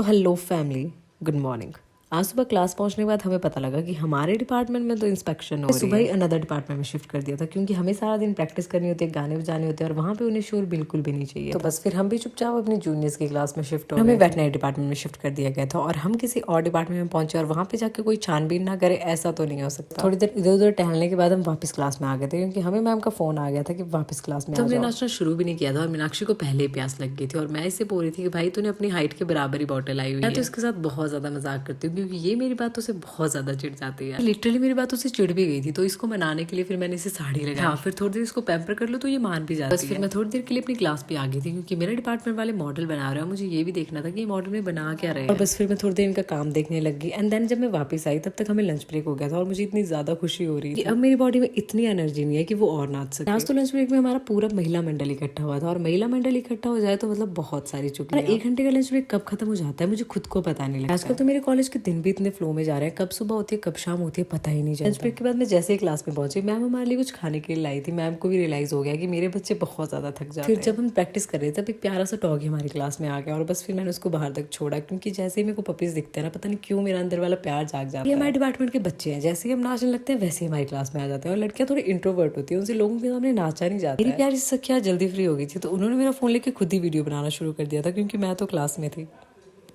तो hello family, good morning. आज सुबह क्लास पहुंचने के बाद हमें पता लगा कि हमारे डिपार्टमेंट में तो इंस्पेक्शन हो रही है। सुबह ही अनदर डिपार्टमेंट में शिफ्ट कर दिया था क्योंकि हमें सारा दिन प्रैक्टिस करनी होती है, गाने बजाने होते हैं और वहाँ पे उन्हें शोर बिल्कुल भी नहीं चाहिए। तो बस फिर हम भी चुपचाप अपनी जूनियर्स की क्लास में शिफ्ट हो गए। हमें वेटनरी डिपार्टमेंट में शिफ्ट कर दिया गया था और हम किसी और डिपार्टमेंट में पहुंचे और वहाँ पे जाके कोई छानबीन ना करे, ऐसा तो नहीं हो सकता। थोड़ी देर इधर उधर टहलने के बाद हम वापस क्लास में आ गए थे क्योंकि हमें मैम का फोन आ गया था कि वापस क्लास में। तो हमने नाचना शुरू भी नहीं किया था और मीनाक्षी को पहले ही प्यास लग गई थी और मैं इससे बोल रही थी कि भाई तूने अपनी हाइट के बराबर ही बॉटल आई हुई है। मैं तो इसके साथ बहुत ज्यादा मजाक करती हूँ क्योंकि ये मेरी बातों से बहुत ज्यादा चिढ़ जाती है। लिटरली मेरी बातों से चिढ़ भी गई थी, तो इसको मनाने के लिए फिर मैंने इसे साड़ी लगाई। हाँ, फिर थोड़ी देर इसको पैम्पर कर लो तो ये मान भी जाती है। बस फिर मैं थोड़ी देर के लिए अपनी क्लास पे आ गई थी क्योंकि मेरे डिपार्टमेंट वाले मॉडल बना रहे हैं, मुझे ये भी देखना था कि ये मॉडल में बना क्या रहे हैं। और बस फिर मैं थोड़ी देर इनका काम देखने लग गई एंड देन जब मैं वापस आई तब तक हमें लंच ब्रेक हो गया था और मुझे इतनी ज्यादा खुशी हो रही थी अब मेरी बॉडी में इतनी एनर्जी नहीं है कि वो और नाच सके। आज तो लंच ब्रेक में हमारा पूरा महिला मंडल इकट्ठा हुआ था और महिला मंडल इकट्ठा हो जाए तो मतलब बहुत सारी चुकी। 1 घंटे का लंच ब्रेक कब खत्म हो जाता है मुझे खुद को पता नहीं लगता। आजकल तो मेरे कॉलेज के दिन भी इतने फ्लो में जा रहे हैं, कब सुबह होती है कब शाम होती है पता ही नहीं चलता। लंच ब्रेक के बाद मैं जैसे ही क्लास में पहुंची, मैम हमारे लिए कुछ खाने के लिए लाई थी। मैम को भी रियलाइज हो गया कि मेरे बच्चे बहुत ज्यादा थक जाते हैं। फिर जब हम प्रैक्टिस कर रहे थे तब एक प्यारा सा डॉगी हमारी क्लास में आ गया और बस फिर मैंने उसको बाहर तक छोड़ा क्योंकि जैसे ही मेरे को पपीज दिखते हैं ना, पता नहीं क्यों मेरा अंदर वाला प्यार जाग जाता है। ये हमारे डिपार्टमेंट के बच्चे हैं, जैसे ही हम नाचने लगते हैं वैसे ही हमारी क्लास में आ जाते हैं और लड़कियां थोड़ी इंट्रोवर्ट होती है, उनसे लोगों के सामने नाचा नहीं जाता। मेरी प्यारी सखिया जल्दी फ्री हो गई थी तो उन्होंने मेरा फोन लेके खुद ही वीडियो बनाना शुरू कर दिया था क्योंकि मैं तो क्लास में थी।